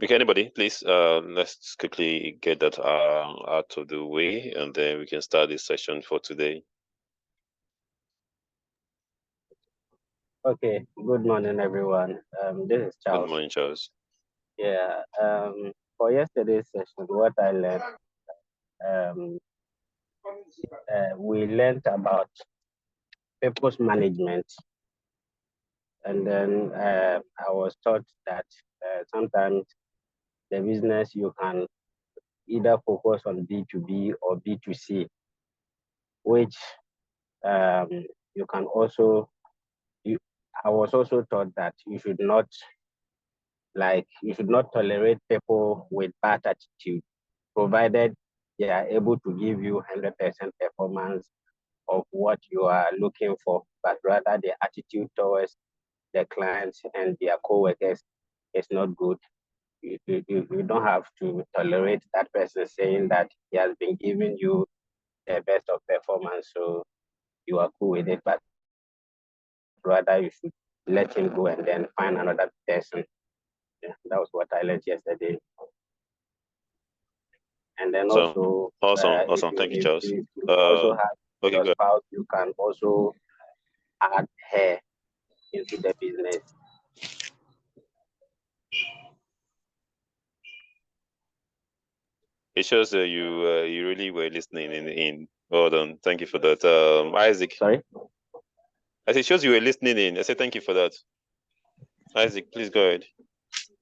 Okay, anybody, please, let's quickly get that out of the way, and then we can start this session for today. Okay, good morning, everyone. This is Charles. Good morning, Charles. Yeah, for yesterday's session, what I learned, we learned about purpose management. And then I was taught that sometimes the business you can either focus on B2B or B2C, which you can also, I was also taught that you should not tolerate people with bad attitude, provided they are able to give you 100% performance of what you are looking for, but rather the attitude towards the clients and their co-workers is not good. You don't have to tolerate that person saying that he has been giving you the best of performance, so you are cool with it, but rather you should let him go and then find another person. Yeah, that was what I learned yesterday. And then also, awesome. Thank you, Charles. If you also have okay, your spouse, you can also add her into the business. It shows that you really were listening in. Well done. Thank you for that, Isaac. Sorry. As it shows you were listening in. I say thank you for that. Isaac, please go ahead.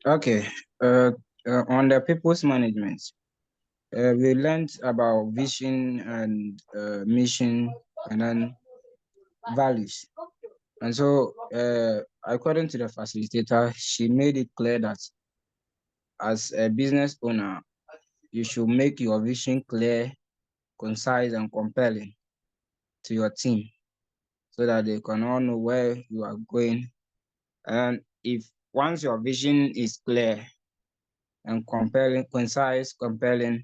Okay. On the people's management, we learned about vision and mission, and then values. And so, according to the facilitator, she made it clear that as a business owner, you should make your vision clear, concise, and compelling to your team so that they can all know where you are going. And if once your vision is clear and compelling, concise, compelling,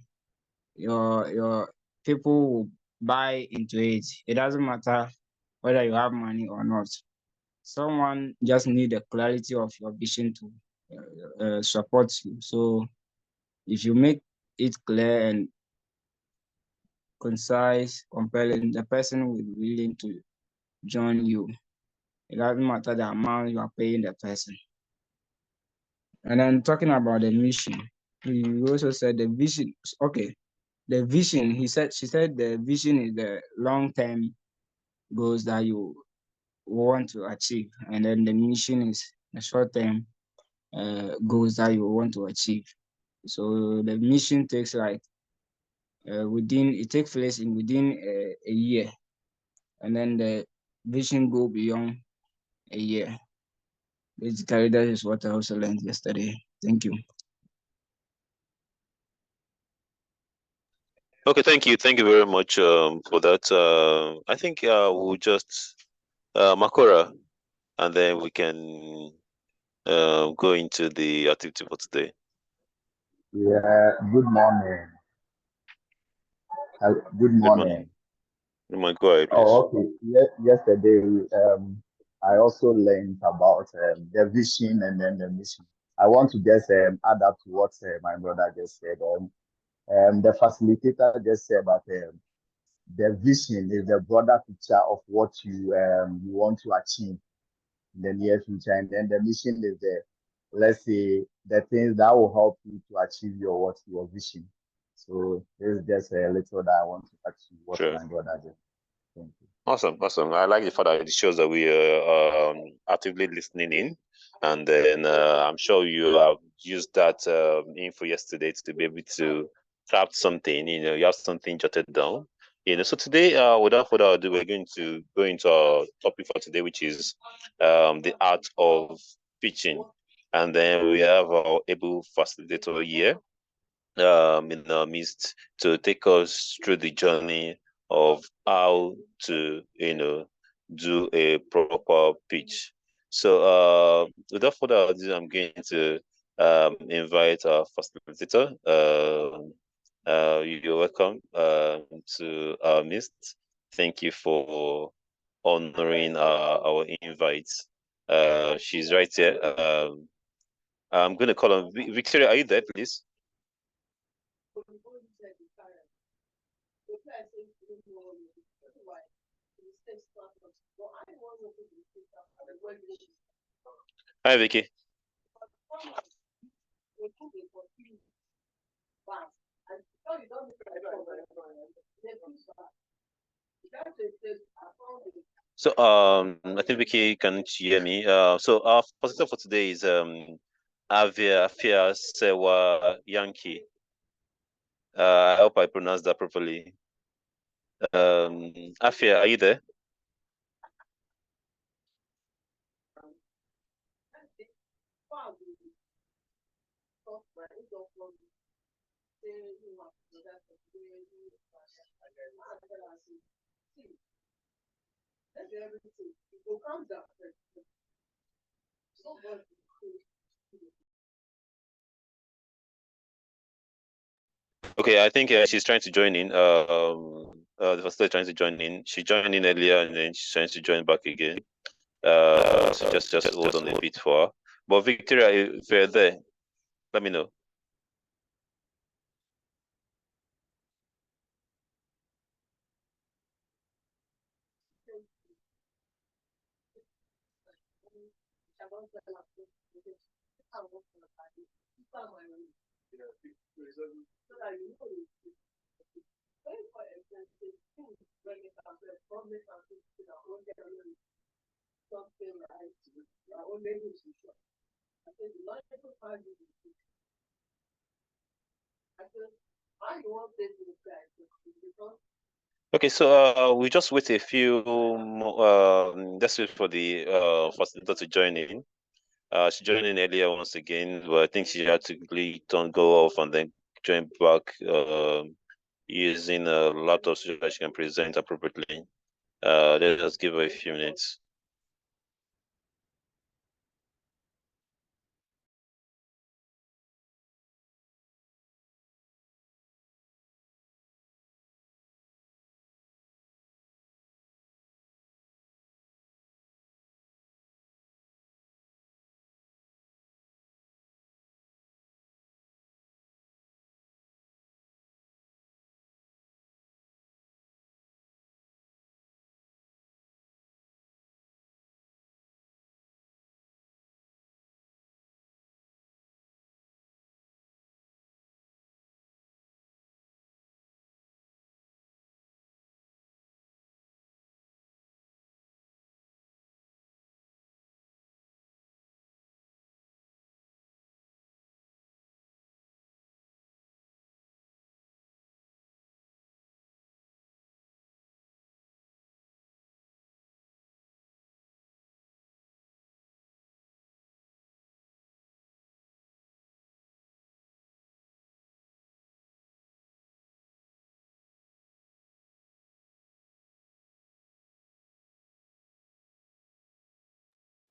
your people will buy into it. It doesn't matter whether you have money or not. Someone just need the clarity of your vision to support you. So if you make it clear and concise, compelling, the person will be willing to join you. It doesn't matter the amount you are paying the person. And then talking about the mission, he also said the vision. Okay, the vision. She said the vision is the long-term goals that you want to achieve, and then the mission is the short-term goals that you want to achieve. So the mission takes like it takes place within a year, and then the vision go beyond a year. Basically, that is what I also learned yesterday. Thank you. Okay, thank you very much for that. I think we'll just Makora, and then we can go into the activity for today. Yeah, good morning. Good morning. Good morning. Go ahead, please. Oh, okay. Yesterday, I also learned about the vision and then the mission. I want to just add up to what my brother just said. The facilitator just said that the vision is the broader picture of what you want to achieve in the near future, and then the mission is let's say, the things that will help you to achieve your vision. So this is just a little that I want to achieve what my brother did. Thank you. Awesome. I like the fact that it shows that we are actively listening in, and then I'm sure you have used that info yesterday to be able to craft something. You have something jotted down. So today, without further ado, we're going to go into our topic for today, which is the art of pitching, and then we have our able facilitator here in our midst to take us through the journey of how to do a proper pitch. So without further ado, I'm going to invite our facilitator. You're welcome to our midst. Thank you for honoring our invites. She's right here. I'm going to call on Victoria. Are you there, please? Hi, Vicky. So I think Vicky can hear me. So our facilitator for today is Avia Sewa Yankee. I hope I pronounced that properly. Afia, are you there? Okay, I think she's trying to join in. The facilitator trying to join in. She joined in earlier, and then she's trying to join back again. So just hold on a bit for her. But Victoria, if you're there, let me know. Okay, so we just wait a few. Let's wait for the facilitator to join in. She joined in earlier once again, but I think she had to turn go off and then join back using a laptop so that she can present appropriately. Let's just give her a few minutes.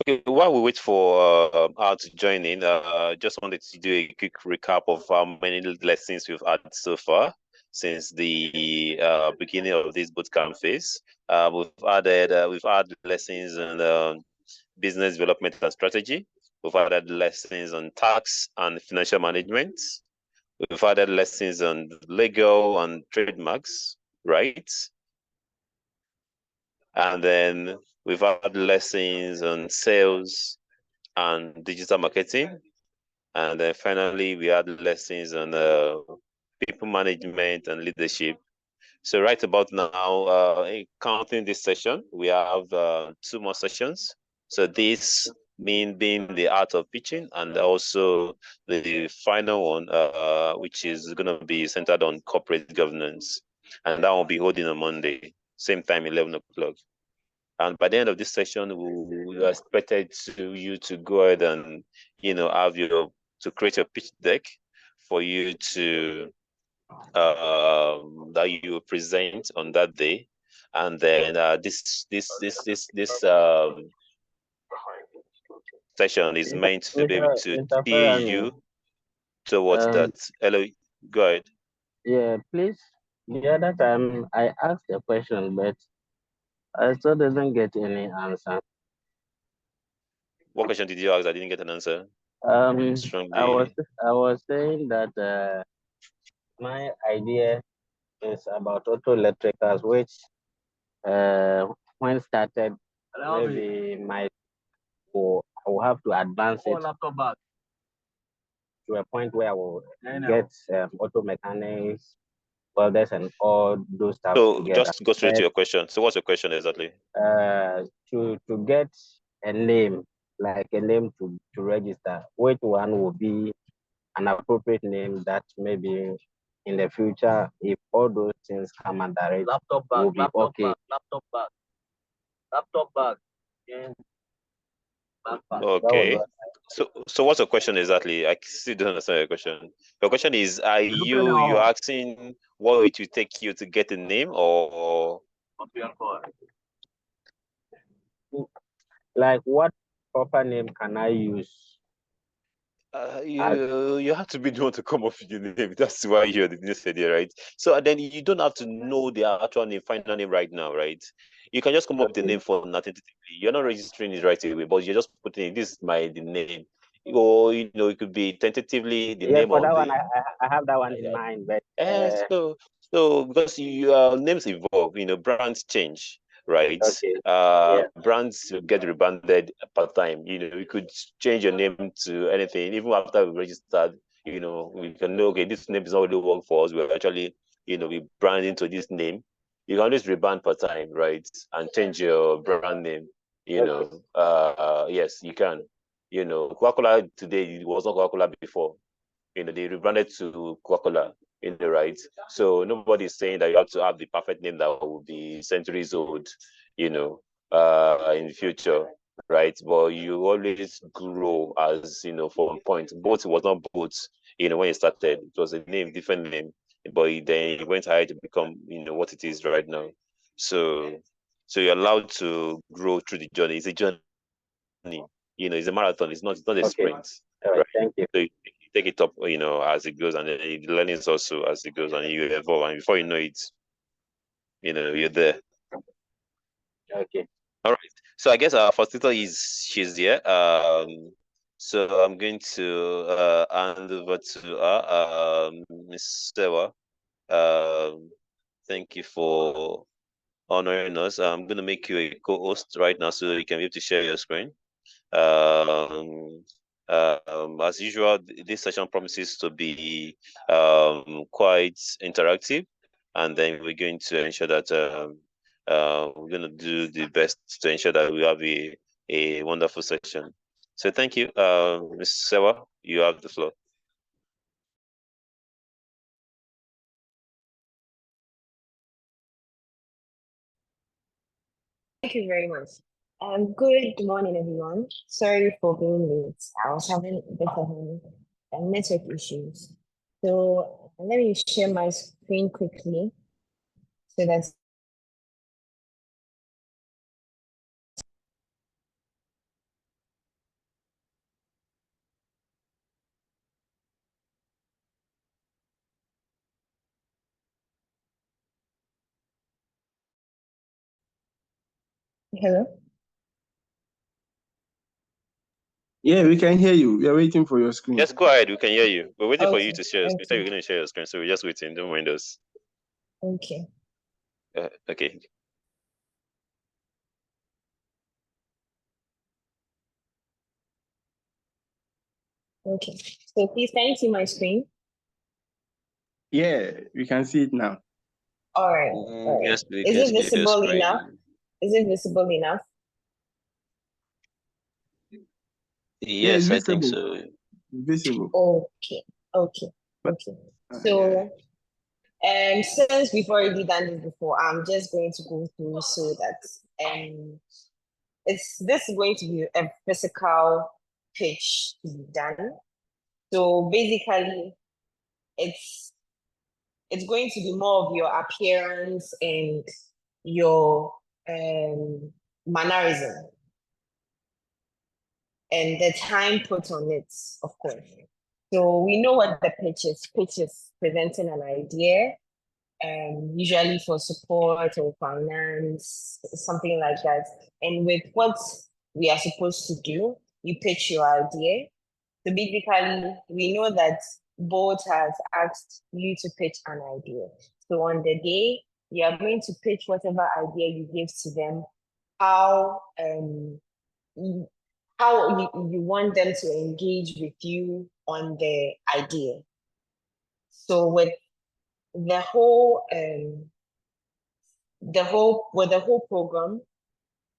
Okay, while we wait for her to join in, just wanted to do a quick recap of how many lessons we've had so far since the beginning of this bootcamp phase. We've had lessons on business development and strategy. We've added lessons on tax and financial management. We've added lessons on legal and trademarks, right? And then we've had lessons on sales and digital marketing. And then finally, we had lessons on people management and leadership. So right about now, counting this session, we have two more sessions. So this being the art of pitching, and also the final one, which is going to be centered on corporate governance. And that will be holding on Monday, same time, 11 o'clock. And by the end of this session, we expected you to go ahead and, have to create your pitch deck for you to that you present on that day, and then this session is meant to be able to steer you towards that. Hello, go ahead. Yeah, please. The other time I asked a question, but I still didn't get any answer. What question did you ask? I didn't get an answer. I Strongly. was saying that my idea is about auto electricals, which when started maybe might or I will have to advance it to a point where I will get auto mechanics, welders, and all those stuff So together. just go straight to your question. So what's your question exactly? To get a name, like a name to register, which one will be an appropriate name that maybe in the future, if all those things come under it, laptop bag, will be okay. Laptop bag. Yeah. Okay. So what's your question exactly? I still don't understand your question. Your question is, are you asking what it will take you to get a name, or like what proper name can I use? you have to be the one to come up with your name. That's why you're the news idea, right? So then you don't have to know the actual name, final name right now, right? You can just come up with the name for nothing. You're not registering it right away, but you're just putting this is the name. Or it could be tentatively the name For of that the. one, I have that one in mind, but so because names evolve, brands change, right? yeah. Brands get rebranded per time. You could change your name to anything, even after we registered. We can know, okay, this name is not really work for us. We're actually, we brand into this name. You can always rebrand per time, right? And change your brand name. Yes, you can. Coca-Cola today, it was not Coca-Cola before. They rebranded to Coca-Cola, right? So nobody's saying that you have to have the perfect name that will be centuries old, in the future, right? But you always grow as, from point. Boat was not boat, when it started. It was a name, different name, but then it went higher to become, what it is right now. So you're allowed to grow through the journey. It's a journey. It's a marathon. It's not a sprint. Right. Thank you. So you take it up, as it goes, and then the learning is also as it goes, and you evolve, and before you know it, you're there. Okay. All right. So I guess our first tutor she's here. So I'm going to hand over to her, Miss Sewa. Thank you for honoring us. I'm going to make you a co-host right now, so you can be able to share your screen. As usual, this session promises to be quite interactive, and then we're going to ensure that we're going to do the best to ensure that we have a wonderful session. So thank you, Ms. Sewa. You have the floor. Thank you very much. Good morning, everyone. Sorry for being late. I was having a bit of network issues. So let me share my screen quickly so that hello. Yeah, we can hear you. We are waiting for your screen. Yes, go ahead. We can hear you. We're waiting for you Okay, to share your screen. okay. So you're going to share your screen. So we're just waiting. Don't mind us. Okay. Okay. Okay. So please, can you see my screen? Yeah, we can see it now. All right. All right. Yes, we Is can it see your visible screen. enough? Is it visible enough? Yes, I think so. Visible. Okay. Okay. Okay. So since we've already done this before, I'm just going to go through so that this is going to be a physical pitch to be done. So basically, it's going to be more of your appearance and your mannerism. and the time put on it, of course. So we know what the pitch is. Pitch is presenting an idea, usually for support or finance, something like that. And with what we are supposed to do, you pitch your idea. So basically, we know that board has asked you to pitch an idea. So on the day, you are going to pitch whatever idea you give to them, how you want them to engage with you on the idea. So with the whole program,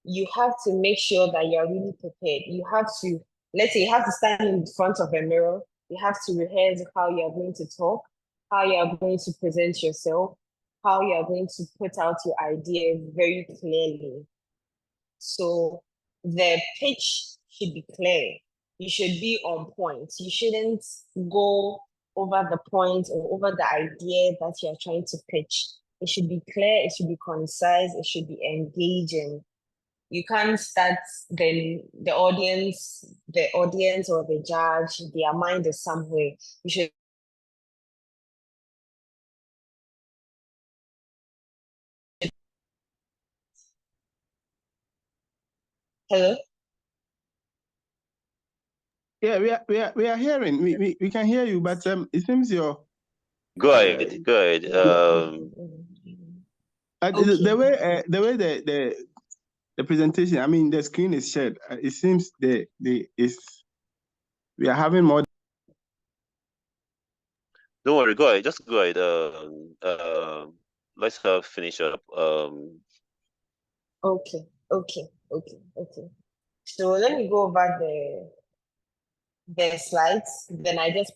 you have to make sure that you're really prepared. You have to, let's say you have to stand in front of a mirror. You have to rehearse how you're going to talk, how you're going to present yourself, how you're going to put out your idea very clearly. So the pitch should be clear. You should be on point. You shouldn't go over the point or over the idea that you're trying to pitch. It should be clear, it should be concise, it should be engaging. You can't start the audience or the judge, their mind is somewhere. You should hello? Yeah, we are hearing. We can hear you, but it seems you're Go ahead. Go ahead. the way the presentation, I mean, the screen is shared. It seems we are having more. Don't worry. Go ahead. Just go ahead. Let's finish up. Okay. So let me go over the slides, then I just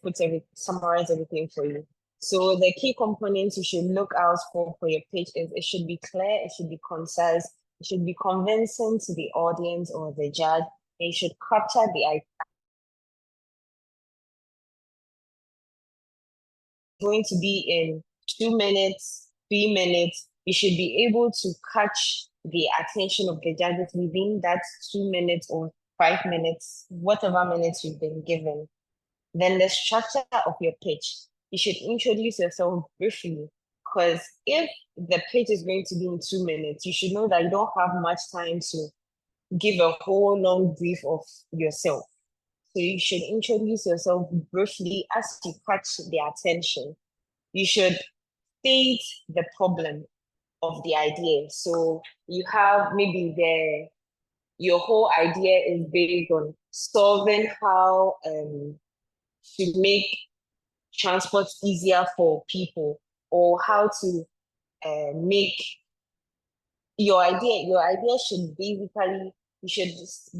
summarize everything for you. So the key components you should look out for your pitch is it should be clear, it should be concise, it should be convincing to the audience or the judge, and it should capture the idea. Going to be in 2 minutes, 3 minutes, you should be able to catch the attention of the judges within that 2 minutes or 5 minutes, whatever minutes you've been given. Then the structure of your pitch. You should introduce yourself briefly, because if the pitch is going to be in 2 minutes, you should know that you don't have much time to give a whole long brief of yourself. So you should introduce yourself briefly as you catch their attention. You should state the problem of the idea. So you have maybe your whole idea is based on solving how to make transport easier for people, or how to make your idea should basically, you should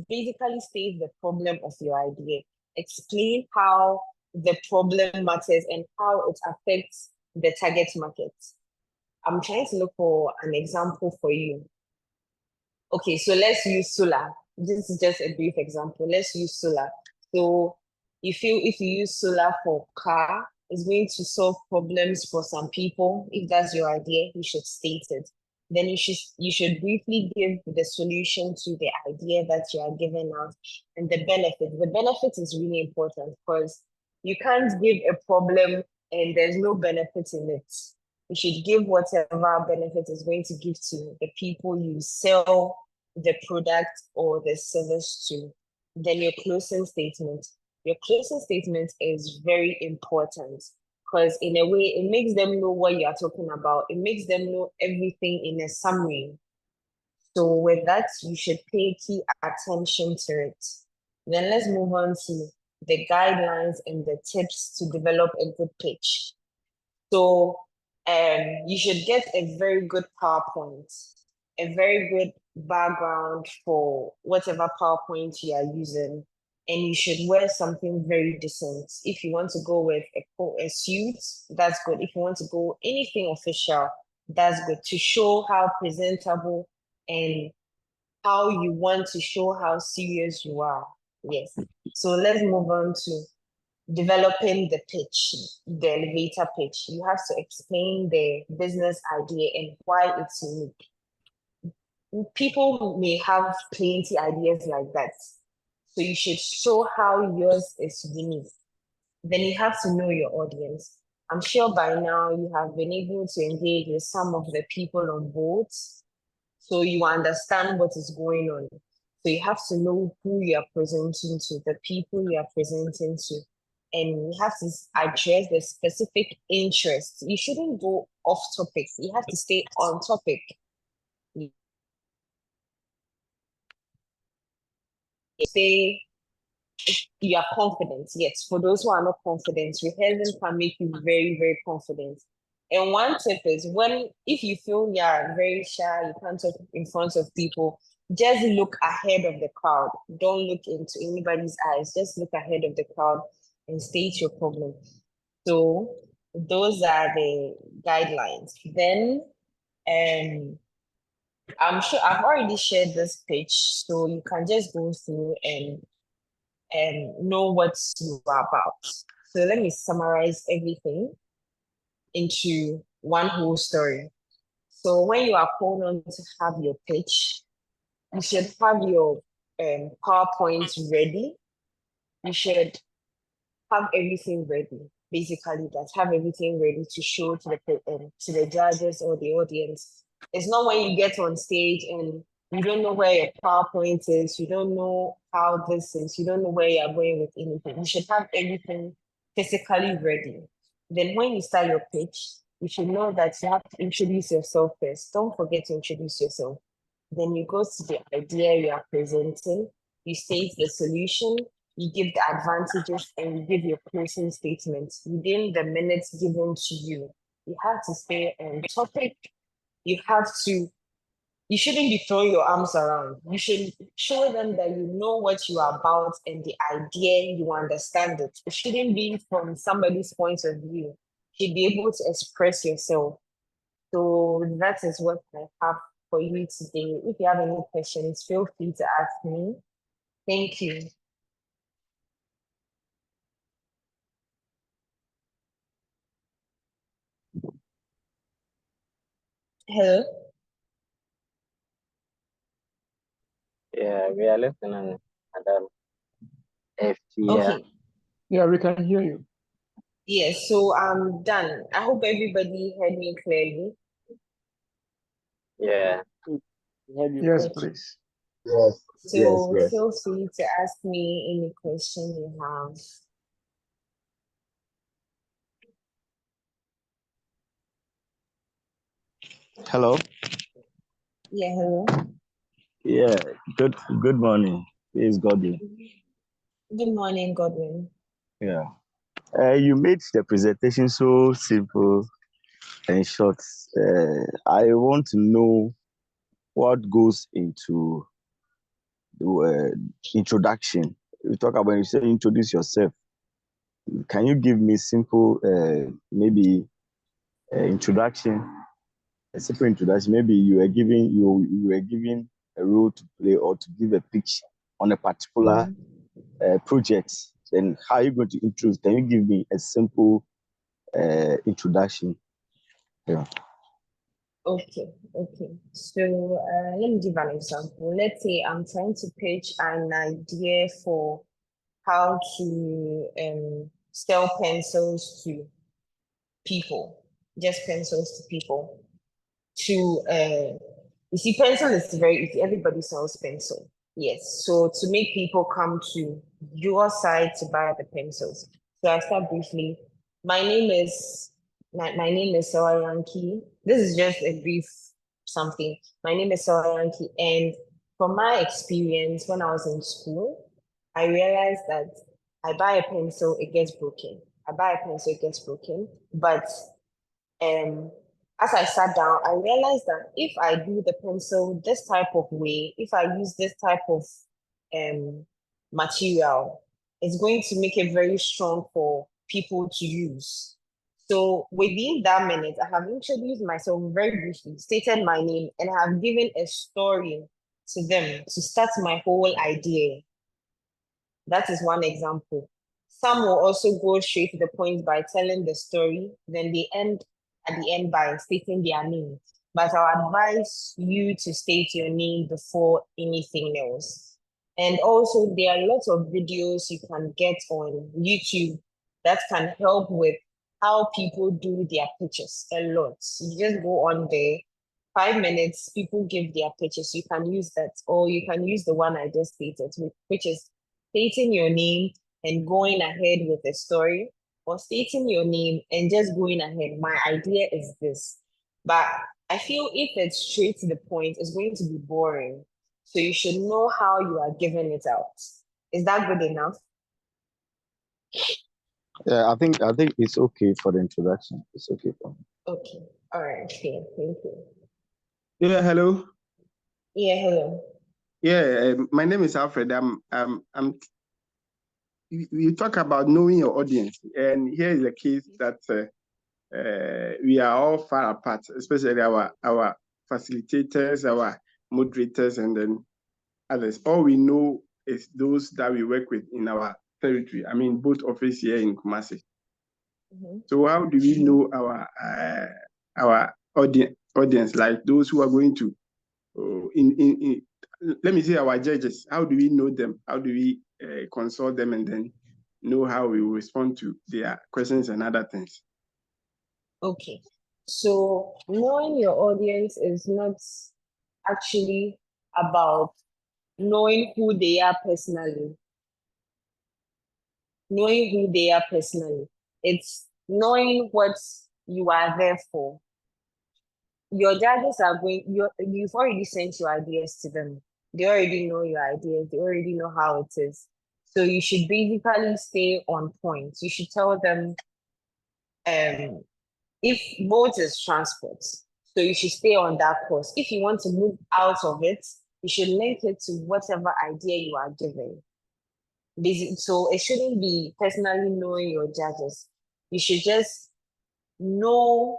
basically state the problem of your idea, explain how the problem matters and how it affects the target market. I'm trying to look for an example for you. Okay, so let's use solar. This is just a brief example. Let's use solar. So if you use solar for car, it's going to solve problems for some people. If that's your idea, you should state it. Then you should briefly give the solution to the idea that you are giving out and the benefit. The benefit is really important, because you can't give a problem and there's no benefit in it. You should give whatever benefit is going to give to the people you sell the product or the service to. Then your closing statement. Your closing statement is very important, because in a way, it makes them know what you are talking about. It makes them know everything in a summary. So with that, you should pay key attention to it. Then let's move on to the guidelines and the tips to develop a good pitch. So you should get a very good PowerPoint, a very good background for whatever PowerPoint you are using, and you should wear something very decent. If you want to go with a suit, that's good. If you want to go anything official, that's good, to show how presentable and how you want to show how serious you are. Yes. So let's move on to developing the pitch, the elevator pitch. You have to explain the business idea and why it's unique. People may have plenty ideas like that. So you should show how yours is unique. Then you have to know your audience. I'm sure by now you have been able to engage with some of the people on boards, so you understand what is going on. So you have to know who you are presenting to, the people you are presenting to, and you have to address the specific interests. You shouldn't go off topic. You have to stay on topic. Stay, you are confident. Yes, for those who are not confident, rehearsing can make you very, very confident. And one tip is if you feel you're very shy, you can't talk in front of people, just look ahead of the crowd. Don't look into anybody's eyes. Just look ahead of the crowd and state your problem. So those are the guidelines. Then I'm sure I've already shared this page, so you can just go through and know what you are about. So let me summarize everything into one whole story. So when you are called on to have your pitch, you should have your PowerPoint ready. You should have everything ready. Basically, have everything ready to show to the judges or the audience. It's not when you get on stage and you don't know where your PowerPoint is, you don't know how this is, you don't know where you're going with anything. You should have everything physically ready. Then when you start your pitch, you should know that you have to introduce yourself first. Don't forget to introduce yourself. Then you go to the idea you are presenting, you state the solution, you give the advantages, and you give your closing statement within the minutes given to you. You have to stay on topic. You shouldn't be throwing your arms around. You should show them that you know what you are about and the idea, you understand it. It shouldn't be from somebody's point of view. You should be able to express yourself. So that is what I have for you today. If you have any questions, feel free to ask me. Thank you. Hello? Yeah, we are listening, Madam FTR. Okay. Yeah, we can hear you. Yes, so I'm done. I hope everybody heard me clearly. Yeah. Yes, please. Yes, So yes. feel free to ask me any question you have. Hello. Yeah, hello. Yeah. Good morning. Please Godwin. Good morning, Godwin. Yeah. You made the presentation so simple and short. I want to know what goes into the introduction. You talk about when you say introduce yourself. Can you give me simple, maybe introduction? A simple introduction. Maybe you were given a role to play or to give a pitch on a particular project. Then how are you going to introduce? Can you give me a simple introduction? Yeah. Okay. So let me give an example. Let's say I'm trying to pitch an idea for how to sell pencils to people, just pencils to people. You see, pencil is very easy. Everybody sells pencil. Yes. So to make people come to your side to buy the pencils. So I start briefly. My name is Sawayanki. This is just a brief something. My name is Sawayanki, and from my experience when I was in school, I realized that I buy a pencil, it gets broken. I buy a pencil, it gets broken. But as I sat down, I realized that if I do the pencil this type of way, if I use this type of material, it's going to make it very strong for people to use. So within that minute, I have introduced myself very briefly, stated my name, and I have given a story to them to start my whole idea. That is one example. Some will also go straight to the point by telling the story, then they end at the end by stating their name. But I'll advise you to state your name before anything else. And also, there are lots of videos you can get on YouTube that can help with how people do their pitches a lot. You just go on there, 5 minutes, people give their pitches. You can use that, or you can use the one I just stated, which is stating your name and going ahead with a story, or stating your name and just going ahead. My idea is this. But I feel if it's straight to the point, it's going to be boring. So you should know how you are giving it out. Is that good enough? Yeah, I think it's okay for the introduction. It's okay for me. Okay. All right. Okay. Thank you. Yeah, hello. Yeah, hello. Yeah, my name is Alfred. You talk about knowing your audience, and here is a case that we are all far apart, especially our facilitators, our moderators, and then others. All we know is those that we work with in our territory. I mean, both office here in Kumasi. Mm-hmm. So how do we know our audience, like those who are going to in let me say our judges? How do we know them? How do we consult them and then know how we will respond to their questions and other things? Okay. So knowing your audience is not actually about knowing who they are personally. Knowing who they are personally. It's knowing what you are there for. Your judges are you've already sent your ideas to them. They already know your ideas, they already know how it is. So you should basically stay on point. You should tell them if boat is transport, so you should stay on that course. If you want to move out of it, you should link it to whatever idea you are giving. So it shouldn't be personally knowing your judges. You should just know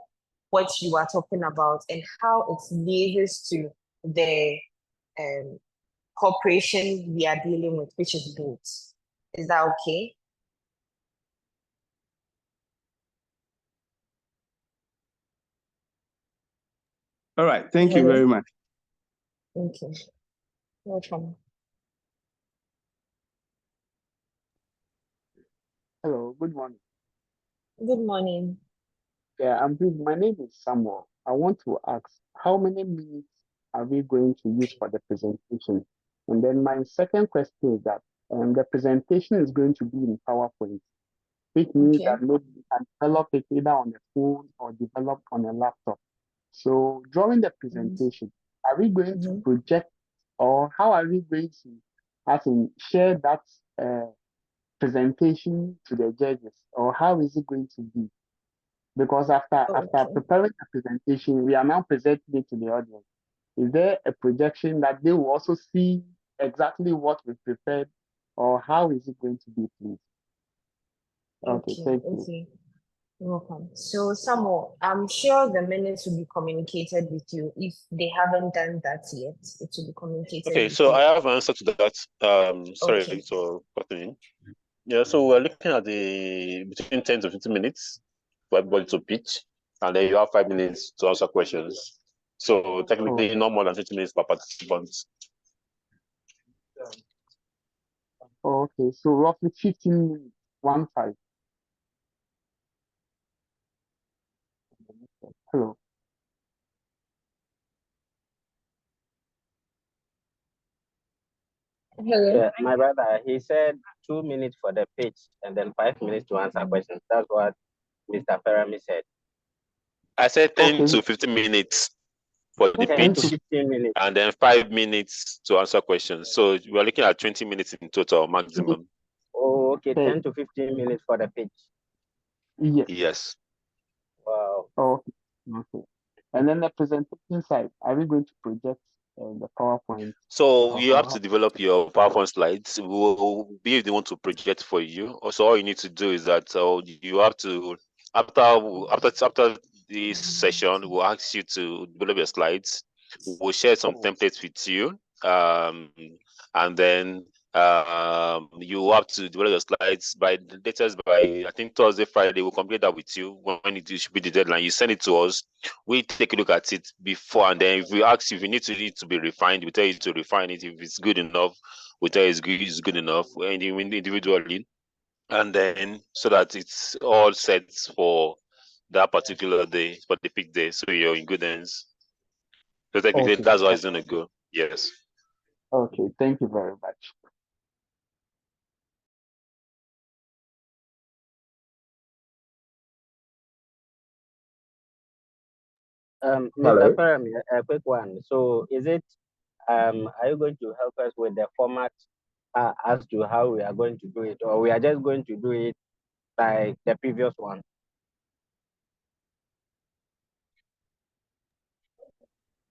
what you are talking about and how it liases to the corporation we are dealing with, which is boats. Is that okay? All right, thank you very much. Thank you. Welcome. Hello, good morning. Good morning. Yeah, my name is Samuel. I want to ask, how many minutes are we going to use for the presentation? And then my second question is that the presentation is going to be in PowerPoint, which means that maybe you can develop it either on a phone or develop on a laptop. So during the presentation, are we going to project, or how are we going to, as in, share that presentation to the judges, or how is it going to be? Because after preparing the presentation, we are now presenting it to the audience. Is there a projection that they will also see exactly what we prepared, or how is it going to be, please? Okay, thank you. Okay. Welcome. So, Samuel, I'm sure the minutes will be communicated with you. If they haven't done that yet, it will be communicated. Okay, so I have an answer to that. Sorry, so cutting in. Yeah, so we're looking at the between 10 to 15 minutes for everybody to pitch, and then you have 5 minutes to answer questions. So technically, no more than 30 minutes per participant. Okay, so roughly 15 minutes, 1-5. Hello. Hello. Yeah, my brother, he said 2 minutes for the pitch and then 5 minutes to answer questions. That's what Mr. Ferrami said. I said 10 to 15 minutes for the 10 pitch, to 15 minutes. and then 5 minutes to answer questions. So we're looking at 20 minutes in total maximum. Oh, okay, 10 to 15 minutes for the pitch. Yes. Wow. Okay. And then the presentation side, are we going to project the PowerPoint? So you have to develop your PowerPoint slides. We'll be the one to project for you. Also, all you need to do is that you have to after this session, we'll ask you to develop your slides. We'll share some templates with you, and then you have to develop your slides by the latest by I think Thursday, Friday. We'll complete that with you when it should be the deadline. You send it to us. We take a look at it before, and then if we ask if you need to be refined, we tell you to refine it. If it's good enough, we tell is good enough individually, and then so that it's all set for that particular day, for the peak day, so you're in good hands. So technically, Okay. that's how it's gonna go. Yes. Okay. Thank you very much. Mr. Hello. Fermi, a quick one. So are you going to help us with the format as to how we are going to do it, or we are just going to do it like the previous one?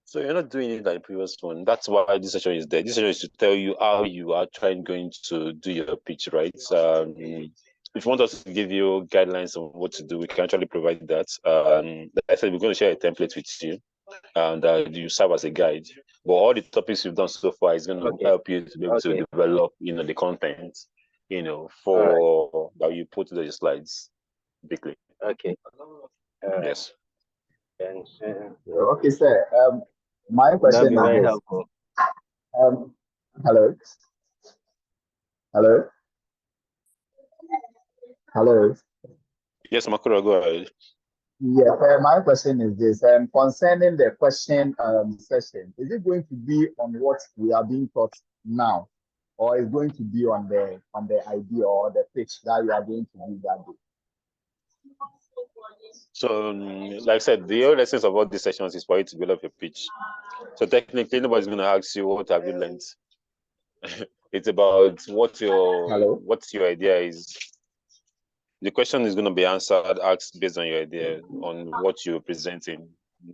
So you're not doing it like the previous one. That's why this session is there. This session is to tell you how you are going to do your pitch, right? If you want us to give you guidelines on what to do, we can actually provide that. Like I said, we're going to share a template with you, and you serve as a guide. But all the topics you've done so far is going to help you to be able to develop, the content, for that you put to the slides, basically. Okay. Yes. Okay, sir. My That'll question be is very this. helpful. Hello. Hello. Hello. Yes, Makura, go ahead. Yeah, my question is this. Concerning the question session, is it going to be on what we are being taught now, or is going to be on the idea or the pitch that you are going to do that day? So, like I said, the whole essence of all these sessions is for you to develop your pitch. So technically, nobody's going to ask you what have you learned. It's about what your idea is. The question is going to be asked based on your idea, on what you're presenting,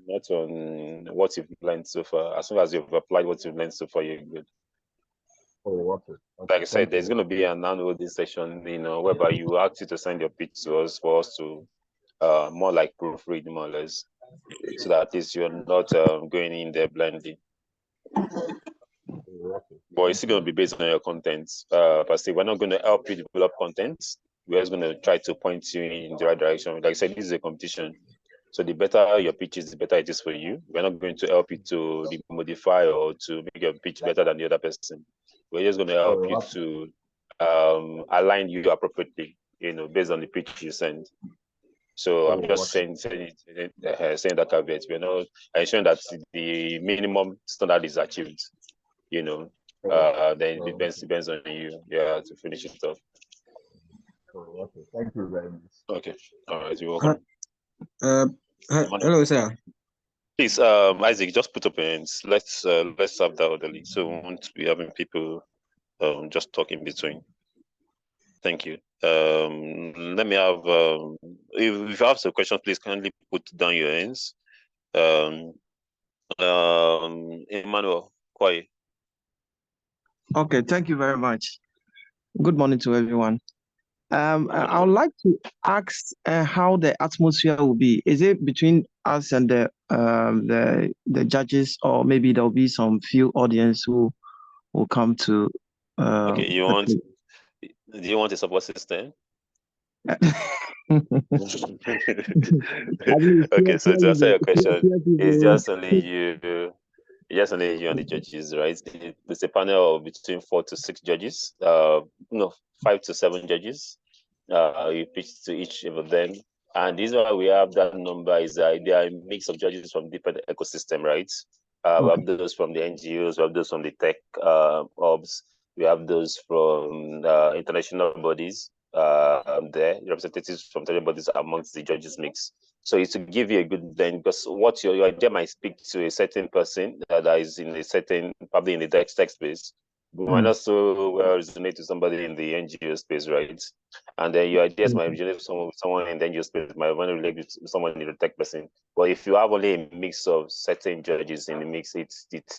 not on what you've learned so far. As soon as you've applied what you've learned so far, you're good. Oh, okay. Like I said, there's going to be an annual session, whereby you ask you to send your pitch to us for us to more like proofread, more or less, so that at least you're not going in there blindly. But it's still going to be based on your content. Per se, we're not going to help you develop content. We're just going to try to point you in the right direction. Like I said, this is a competition. So the better your pitch is, the better it is for you. We're not going to help you to modify or to make your pitch better than the other person. We're just going to help you to align you appropriately, based on the pitch you send. So I'm just saying that caveat. We're not ensuring that the minimum standard is achieved. Then it depends on you, to finish it off. Okay, thank you very much. Okay, all right, you're welcome. Hello, sir. Please, Isaac, just put up your hands. Let's have that orderly. So we won't be having people just talk in between. Thank you. Let me have if you have some questions, please kindly put down your hands. Emmanuel, quiet. Okay, thank you very much. Good morning to everyone. I would like to ask how the atmosphere will be. Is it between us and the judges, or maybe there will be some few audience who will come to? Okay, do you want a support system? Okay, so to answer your question, it's just only you. Yes, only you and the judges, right? It's a panel of between 4 to 6 judges. 5 to 7 judges. You pitch to each of them, and this is why we have that number. They are a mix of judges from different ecosystem, right? We have those from the NGOs, we have those from the tech hubs, we have those from international bodies. There, representatives from different bodies amongst the judges mix. So it's to give you a good then, because what your idea might speak to a certain person that is in a certain, probably in the tech space, but might not so well resonate to somebody in the NGO space, right? And then your ideas might resonate with someone in the NGO space, might want to relate with someone in the tech person. But if you have only a mix of certain judges in the mix, it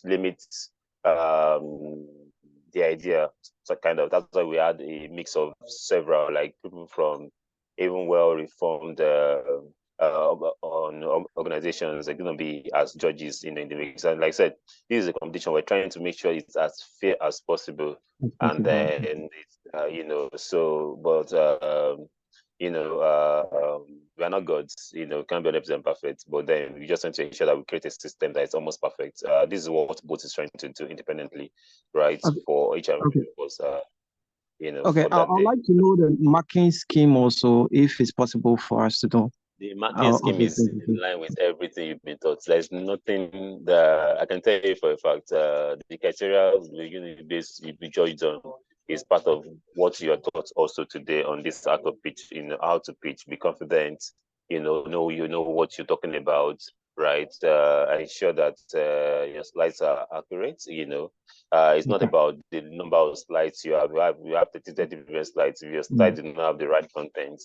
limits the idea. So that's why we had a mix of several, like people from even well-reformed on organizations are going to be as judges in the mix. And like I said, this is a competition. We're trying to make sure it's as fair as possible. And then, but we're not gods, can't be 100% perfect, but then we just want to ensure that we create a system that is almost perfect. This is what both is trying to do independently, right? Okay. For each and every Okay. of us, Okay. for that I'd day. like to know the marking scheme also, if it's possible for us to know. The marking scheme is in line with everything you've been taught. There's nothing that I can tell you for a fact. The criteria the unit based you be judged on is part of what you are taught also today on this art of pitch, how to pitch, be confident, you know what you're talking about, right? Ensure that your slides are accurate, it's not about the number of slides you have. You have 30 different slides. If your slide do not have the right content,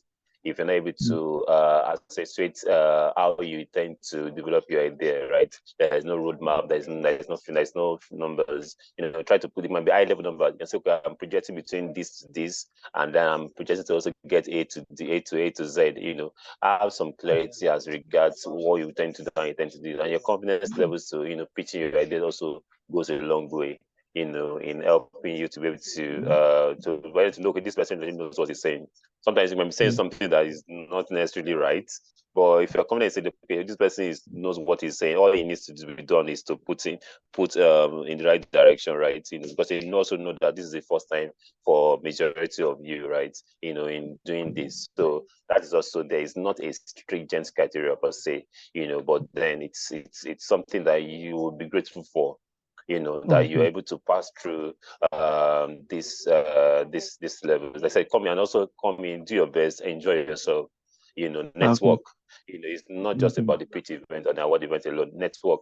if you're not able to accentuate how you intend to develop your idea, right? There's no roadmap, there's nothing, there's no numbers. Try to put it might be high level number. You can say, okay, I'm projecting between this, and then I'm projecting to also get A to Z. Have some clarity as regards what you intend to do and you intend to do, and your confidence levels to pitching your idea also goes a long way. In helping you to be able to look at this person that knows what he's saying. Sometimes you might be saying something that is not necessarily right, but if you're coming and say, okay, this person knows what he's saying, all he needs to be done is to put in the right direction, right? Because you also know that this is the first time for majority of you, right? In doing this, so that is also there is not a stringent criteria per se, but then it's something that you will be grateful for. That you're able to pass through this level. Like I said, come in and also come in, do your best, enjoy yourself. Network. It's not just about the pitch event and award event alone. Network.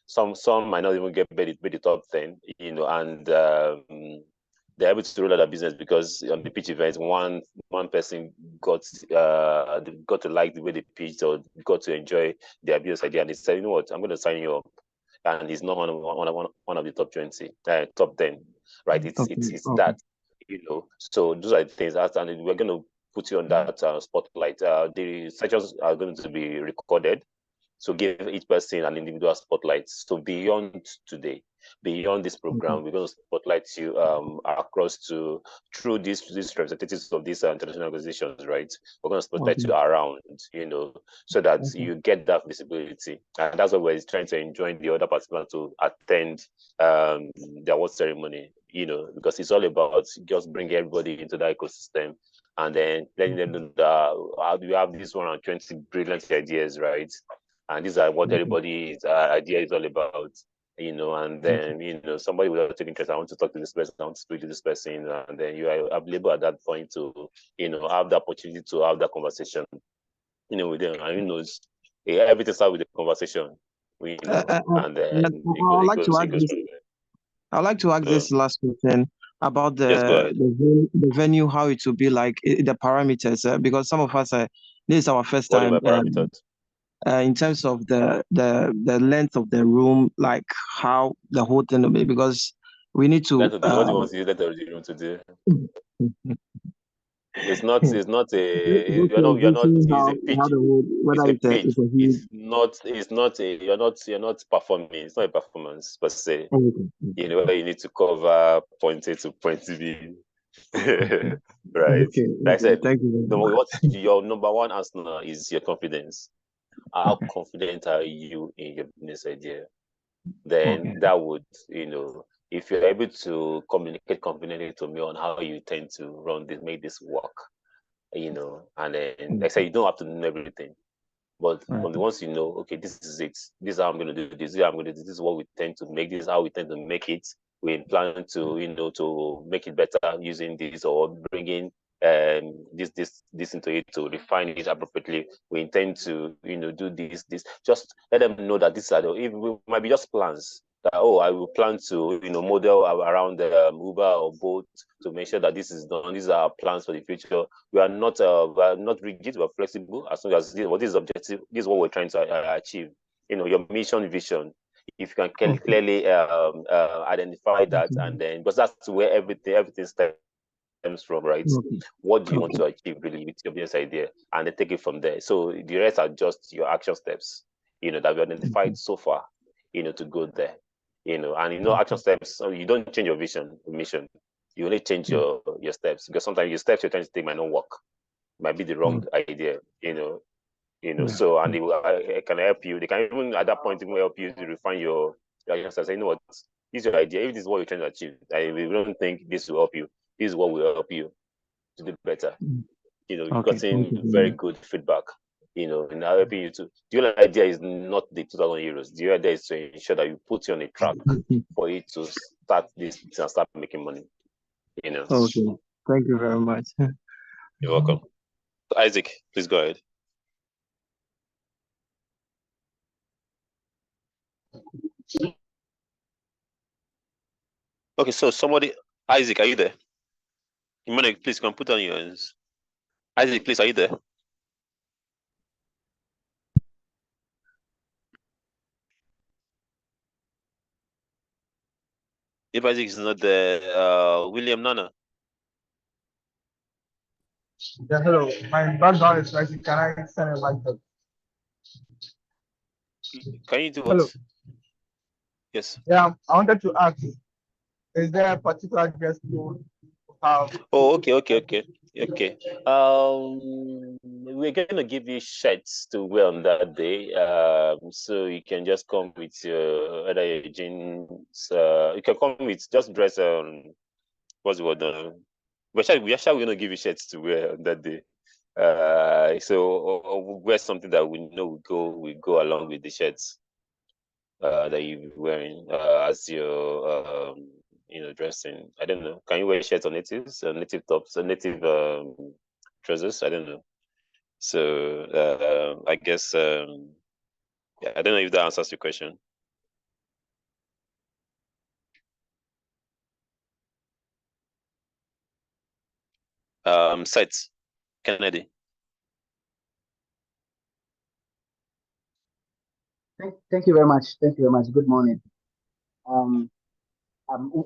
Some might not even get the top 10. And they're able to roll out their business because on the pitch event, one person got to like the way they pitched or got to enjoy their business idea, and they said, you know what, I'm going to sign you up, and he's not one of the top 20, top 10, right? It's that, So those are the things, and we're going to put you on that spotlight. The sessions are going to be recorded, so give each person an individual spotlight. So beyond today, beyond this program, we're going to spotlight you across through these representatives of these international organizations, right? We're going to spotlight you around, so that you get that visibility. And that's what we're trying to enjoin the other participants to attend the award ceremony, because it's all about just bringing everybody into the ecosystem and then letting them know that how do you have these 120 brilliant ideas, right? And these are what everybody's idea is all about, and then, somebody will take interest. I want to talk to this person, I want to speak to this person, and then you are available at that point to, have the opportunity to have that conversation, with them. And everything starts with the conversation, and then it goes from there. I'd like to ask this last question about the venue, how it will be like, the parameters, because some of us, this is our first What time. are parameters? In terms of the length of the room, like how the whole thing will be, because we need to. What do you want to use that room to do? It's not a you're not it's a pitch. It's a pitch. It's not a you're not performing. It's not a performance per se. Where you need to cover point A to point B. Right. Like I said, thank you. what your number one answer is your confidence. How confident are you in your business idea? Then that would, if you're able to communicate confidently to me on how you tend to make this work, and then like I say, you don't have to know everything. But from the ones okay, this is it. This is how I'm going to do this. This is how I'm going to do this. This is what we tend to make. This is how we tend to make it. We plan to, to make it better using this or bringing this into it to refine it appropriately. We intend to, do this. Just let them know that this are it might be just plans. That, I will plan to, model around Uber or Bolt to make sure that this is done. These are our plans for the future. We are not rigid, we're flexible as long as what is objective, this is what we're trying to achieve. Your mission, vision. If you can clearly identify that, and then because that's where everything stems from, right? What do you want to achieve really with your business idea, and then take it from there. So the rest are just your action steps, that we identified so far, to go there, and action steps. So you don't change your mission. You only change your steps, because sometimes your steps you're trying to take might not work. might be the wrong idea, So, and they can help you. They can even at that point even help you to refine your answer. Say, you know what, this is your idea. If this is what you're trying to achieve, we don't think this will help you. This is what will help you to do better. You've gotten very good feedback. And helping you to. The other idea is not the 2,000 euros. The other idea is to ensure that you put you on a track for it to start this and start making money. Okay. Thank you very much. You're welcome. Isaac, please go ahead. Okay, so Isaac, are you there? Imane, please come put on your hands. Isaac, please, are you there? If Isaac is not there, William Nana. Yeah, hello. My background is noisy. Can I send a light up? Can you do what? Hello. Yes. Yeah, I wanted to ask, is there a particular dress code? Oh, okay. We're going to give you shirts to wear on that day. So you can just come with your either your jeans. You can come with just dress what's the word? We're actually going to give you shirts to wear on that day. So wear something that we know we go along with the shirts that you're wearing as your dressing. I don't know. Can you wear shirts or native tops, native trousers? I don't know. So I guess yeah, I don't know if that answers your question. Sites, Kennedy. Thank you very much. Thank you very much. Good morning.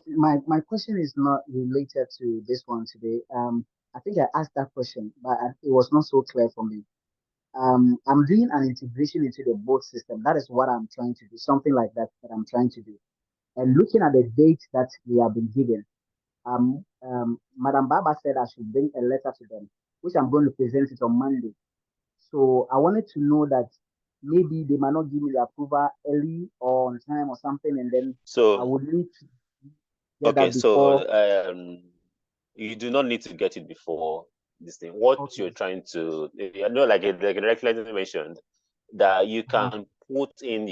My question is not related to this one today. I think I asked that question, but it was not so clear for me. I'm doing an integration into the boat system. That is what I'm trying to do. Something like that I'm trying to do. And looking at the date that we have been given, Madam Baba said I should bring a letter to them, which I'm going to present it on Monday. So I wanted to know that maybe they might not give me the approval early or on time or something, and then I would need to get that before. So you do not need to get it before this thing. What you're trying to, like regularly mentioned, that you can put in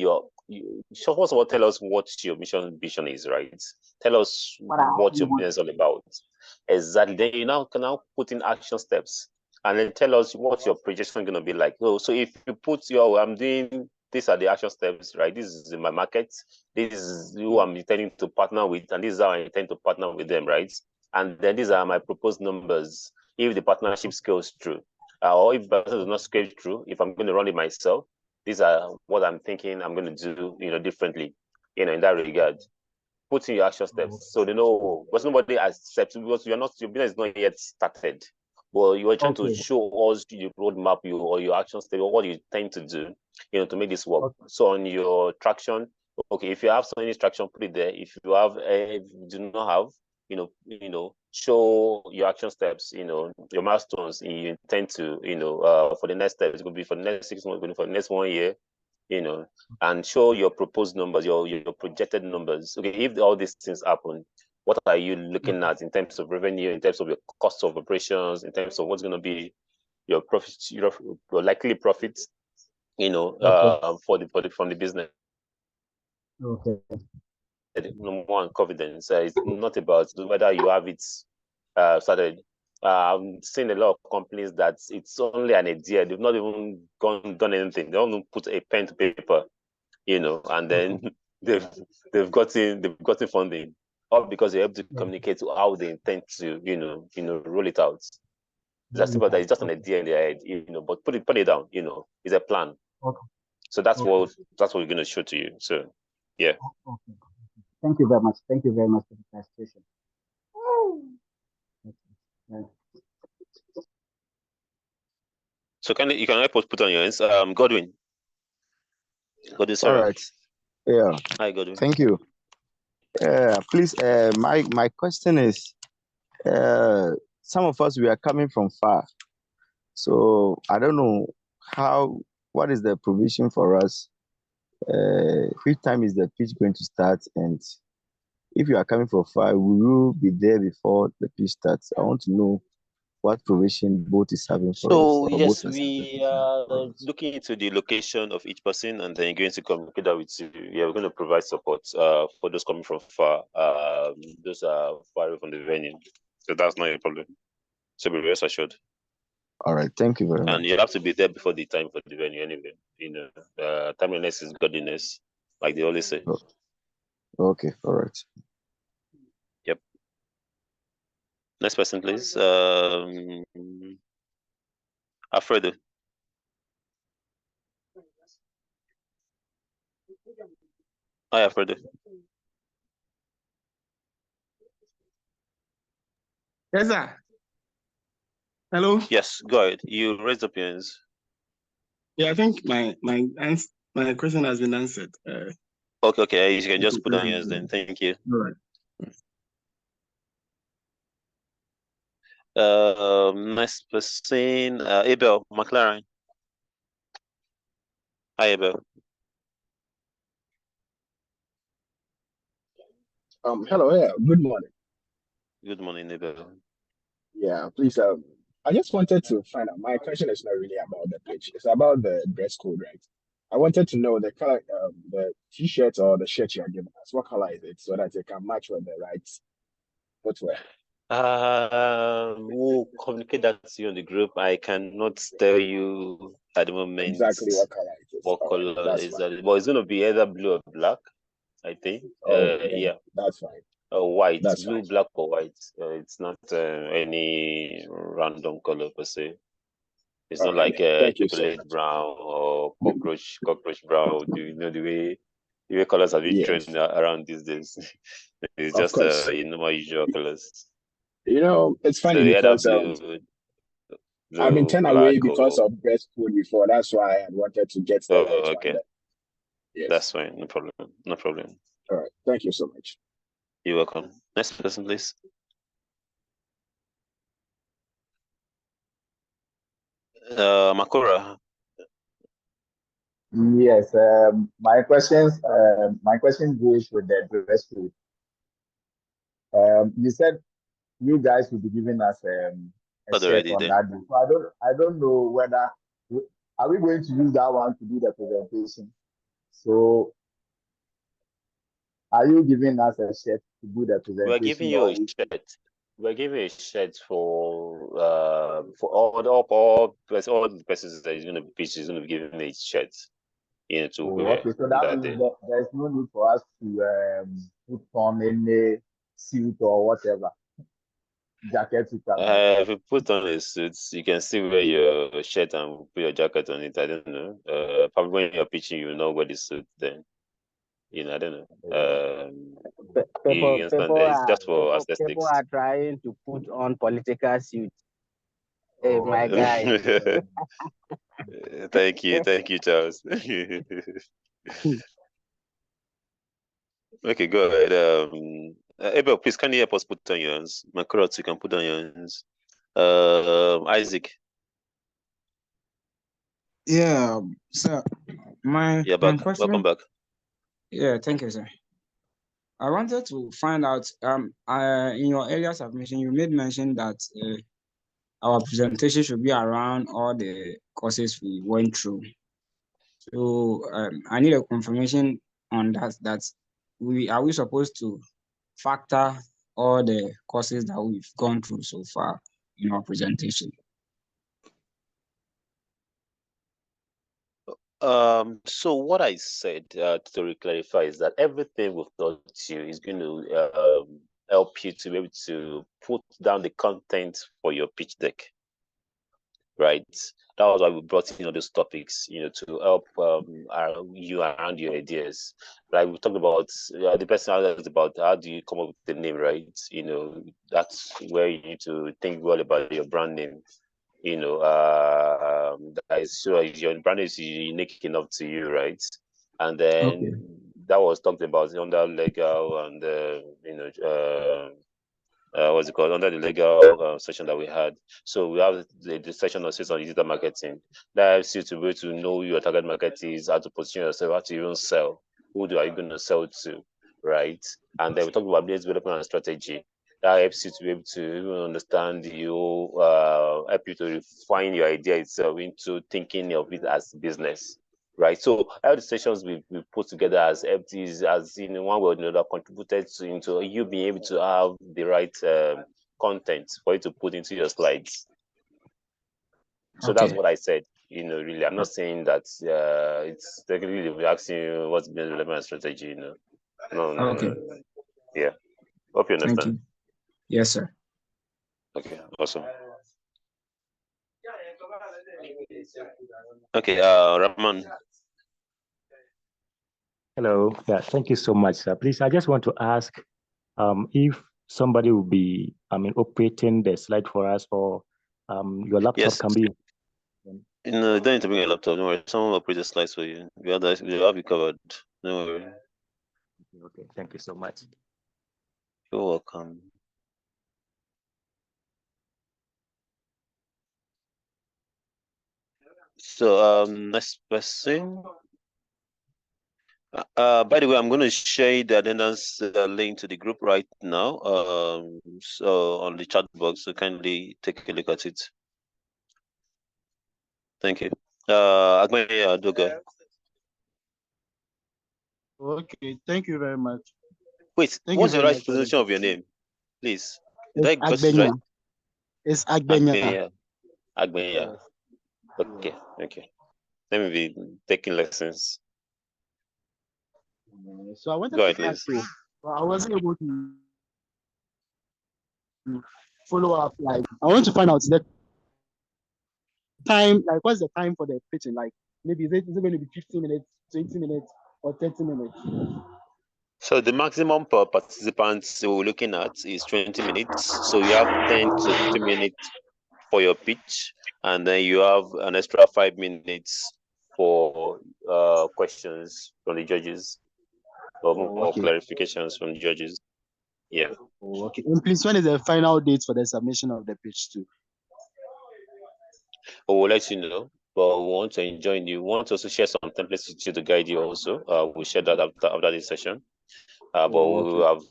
so first of all, tell us what your vision is, right? Tell us what your business is all about. Exactly. Then you can now put in action steps and then tell us what your projection is going to be like. So if you put I'm doing, these are the action steps, right? This is my market. This is who I'm intending to partner with, and this is how I intend to partner with them, right? And then these are my proposed numbers if the partnership scales through. Or if it does not scale through, if I'm going to run it myself, these are what I'm thinking I'm going to do, differently, in that regard. Put in your action steps so they know, but somebody accepts, because your business is not yet started. Well, you are trying to show us your roadmap, or your action step, or what you intend to do, to make this work. So on your traction, okay, if you have some traction, put it there. If you do not have, show your action steps, your milestones you intend to, for the next steps. It could be for the next 6 months, for the next 1 year, and show your proposed numbers, your projected numbers. Okay, if all these things happen, what are you looking at in terms of revenue, in terms of your cost of operations, in terms of what's going to be your profit, your likely profits, from the business. Okay. Number one, confidence. It's not about whether you have it started. I've seen a lot of companies that it's only an idea. They've not even done anything. They don't even put a pen to paper, and then they've gotten funding, all because they have to communicate how they intend to, roll it out. That's about that. It's just an idea in their head, but put it down, it's a plan. Okay. So that's what we're going to show to you. So, yeah. Okay. Thank you very much. Thank you very much for the clarification. So you can help us put on your hands, Godwin. Godwin, all right. Yeah. Hi, Godwin. Thank you. Please, my question is, some of us, we are coming from far. So I don't know what is the provision for us? Which time is the pitch going to start? And if you are coming for 5, will you be there before the pitch starts? I want to know what provision boat is having for us. So Or both yes, we are looking into the location of each person and then going to communicate that with you. Yeah, we're going to provide support for those coming from far. Those are far away from the venue, so that's not a problem. So be rest assured. All right, thank you very much. And you have to be there before the time for the venue anyway. You know, timeliness is godliness, like they always say. Okay, all right. Yep. Next person, please. Alfredo. Hi, Alfredo. Yes, sir. Hello. Yes, go ahead. You raised up your hands. Yeah, I think my question has been answered. Okay. You can just put down your hands then. Thank you. All right. Next person, Abel McLaren. Hi, Abel. Hello, yeah, good morning. Good morning, Abel. Yeah, please, I just wanted to find out. My question is not really about the pitch. It's about the dress code, right? I wanted to know the color, the t-shirt or the shirt you are giving us. What color is it so that it can match with the right footwear? We'll communicate that to you on the group. I cannot tell you at the moment exactly what color it is. what All color right, is that. But it's going to be either blue or black, I think. Yeah. That's fine. White, That's blue, fine. black, or white. It's not any random color per se. It's not like Thank you so chocolate much. brown or cockroach brown. Do you know the way colors have been Yes, thrown around these days? It's of just course. normal usual colors. You know, it's So funny either because I've been blue, turned away black, because or of dress code before. That's why I wanted to get the right one. okay, Yes. that's fine. No problem. No problem. All right. Thank you so much. You're welcome. Next person, please. Makura. Yes, my question goes with the dress code. You said you guys will be giving us a Got shirt already on there. that day. So I don't know whether are we going to use that one to do the presentation. So are you giving us a shirt to do the We're giving presentation you or a shirt. We're giving a shirt for all the persons that is going to be pitched is going to be given a shirt, to wear okay, so that that means day. that there's no need for us to put on any suit or whatever jacket to come. If you put on a suit, you can still wear your shirt and put your jacket on it. I don't know. Probably when you're pitching, you know wear the suit then. I don't know. You understand that it's just for People aesthetics. are trying to put on political suits. Hey, my guy. Thank you, Charles. Okay, go ahead. Abel, please, can you help us put on your hands? Makurot, you can put on your hands. Isaac. Yeah, sir. My Welcome question. back. Yeah, thank you, sir. I wanted to find out. In your earlier submission, you made mention that our presentation should be around all the courses we went through. So I need a confirmation on that. That are we supposed to factor all the courses that we've gone through so far in our presentation? So what I said to clarify is that everything we've taught you is going to help you to be able to put down the content for your pitch deck, right? That was why we brought in all those topics, to help you around your ideas. Like we talked about, the person asked about how do you come up with the name, right? That's where you need to think well about your brand name. That is so your brand is unique enough to you, right? And then that was talked about under legal and what's it called, under the legal section that we had. So we have the section that says on digital marketing. That helps you to be able to know who your target market is, how to position yourself, how to even sell. Are you going to sell to, right? And then we talk about business development and strategy. That helps you to be able to even understand help you to refine your idea itself into thinking of it as business, right? So all the sessions we put together as FTs, as in one way or another, contributed into you being able to have the right content for you to put into your slides. So that's what I said. Really, I'm not saying that it's technically asking you what's business development strategy. No. Okay. Yeah. Hope you understand. Thank you. Yes, sir. Okay. Awesome. Okay. Rahman. Hello. Yeah, thank you so much, sir. Please, I just want to ask if somebody will be, operating the slide for us, or your laptop can be. No, you don't need to bring a laptop. No worry. Someone will operate the slides for you. We have you covered. No worry. Okay. Thank you so much. You're welcome. So, next person. By the way, I'm going to share the attendance link to the group right now. So on the chat box, so kindly take a look at it. Thank you. Doga. Okay, thank you very much. Wait, what's the right pronunciation of your name, please? Did I get it right? It's Agbenya. Agbenya. Okay, okay. Let me be taking lessons. So I wanted Go ahead, to ask please. you, but I wasn't able to follow up. Like, I want to find out the time, like, what's the time for the pitching? Like, maybe is it going to be 15 minutes, 20 minutes, or 30 minutes? So the maximum per participants we're looking at is 20 minutes. So you have 10 to 15 minutes for your pitch, and then you have an extra 5 minutes for questions from the judges, or more clarifications from the judges. Yeah. Okay. And please, when is the final date for the submission of the pitch too? We'll let you know. But we want to join you. We want to also share some templates with you to guide you also. We'll share that after this session. But we have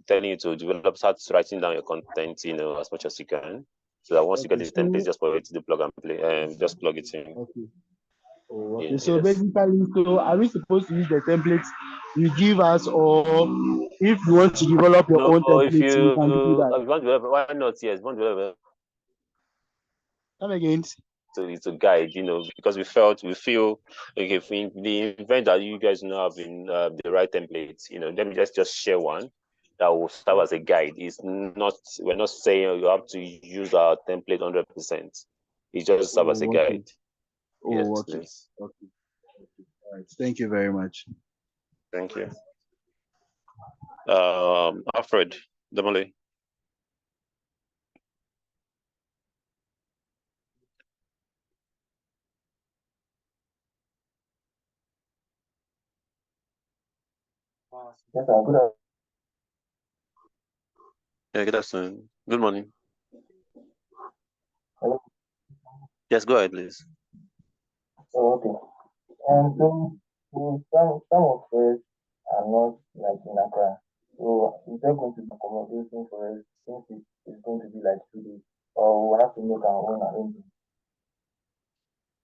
telling you to start writing down your content, as much as you can. So that once you get the templates, just for it to plug and play, just plug it in. Okay. Okay. So basically, so are we supposed to use the templates you give us, or if you want to develop your own templates, you can do that? If you want to develop, why not? Yes, you want to develop. Come again. To guide, because we feel okay, if in the event that you guys know having the right templates, let me just share one that will serve as a guide. We're not saying you have to use our template 100%. It just serve as a guide. Yes, please. Okay. All right. Thank you very much. Thank you. Alfred Damale. Yes, sir. Good. Yeah, good afternoon. Good morning. Hello. Yes, go ahead, please. Oh, okay. And so some of us are not like in Accra. So is there going to be accommodation for us since it's going to be like 2 days, or we have to make our own arrangement?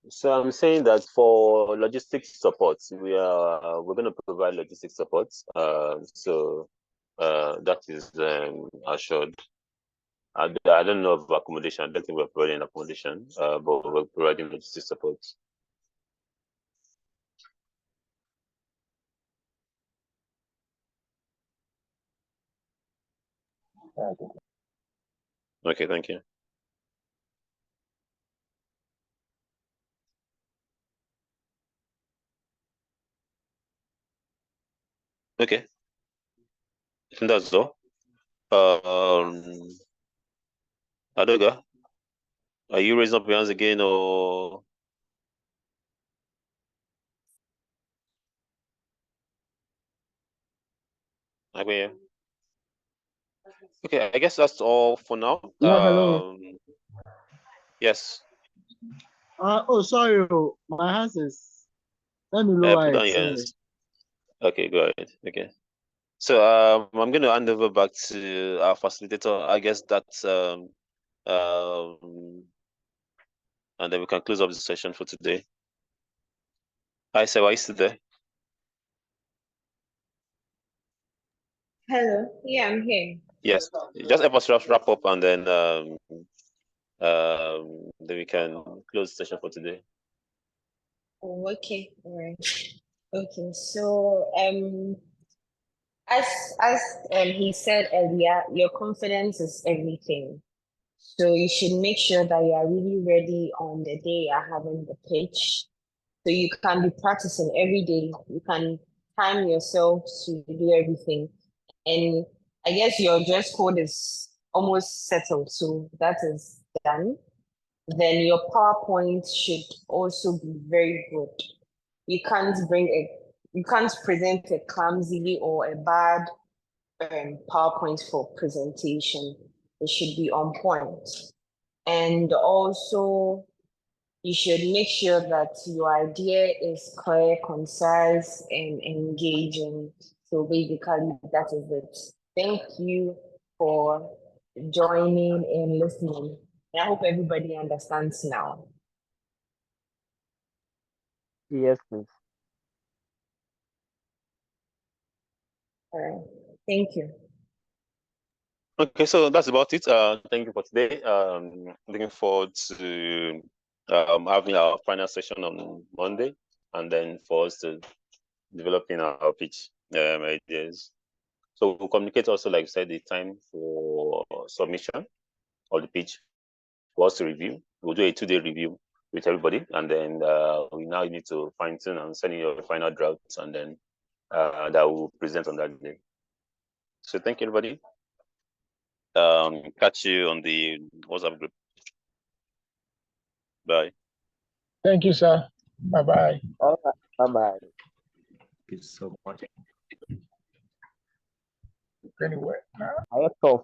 So I'm saying that for logistics support, we're going to provide logistics support. So that is assured. I don't know of accommodation. I don't think we're providing accommodation, but we're providing logistics support. Okay, thank you. Okay, I think that's all. Adoga, are you raising up your hands again, or? Agbenya? Okay, I guess that's all for now. Yeah, hello. Yes. Oh, sorry. My hands is. Let me lower Put it. down your Sorry. hands. Okay, go ahead. Okay. So I'm going to hand over back to our facilitator. I guess that's and then we can close up the session for today. Hi, sir. Are you still there? Hello. Yeah, I'm here. Yes. Just help us wrap up, and then we can close the session for today. Oh, okay. All right. Okay. So as he said earlier, your confidence is everything. So you should make sure that you are really ready on the day you're having the pitch. So you can be practicing every day. You can time yourself to do everything. And I guess your dress code is almost settled. So that is done. Then your PowerPoint should also be very good. You can't you can't present a clumsy or a bad PowerPoint for presentation. It should be on point. And also, you should make sure that your idea is clear, concise, and engaging. So basically, that is it. Thank you for joining and listening. And I hope everybody understands now. Yes, please. All right. Thank you. Okay, so that's about it. Thank you for today. Looking forward to having our final session on Monday, and then for us to developing our pitch ideas. So we'll communicate also, like I said, the time for submission of the pitch for us to review. We'll do a 2-day review with everybody, and then we now need to fine tune and send in your final drafts, and then that will present on that day. So thank you, everybody. Catch you on the WhatsApp group. Bye. Thank you, sir. Bye-bye. All right. Bye-bye. Thank you so much. Anyway, I have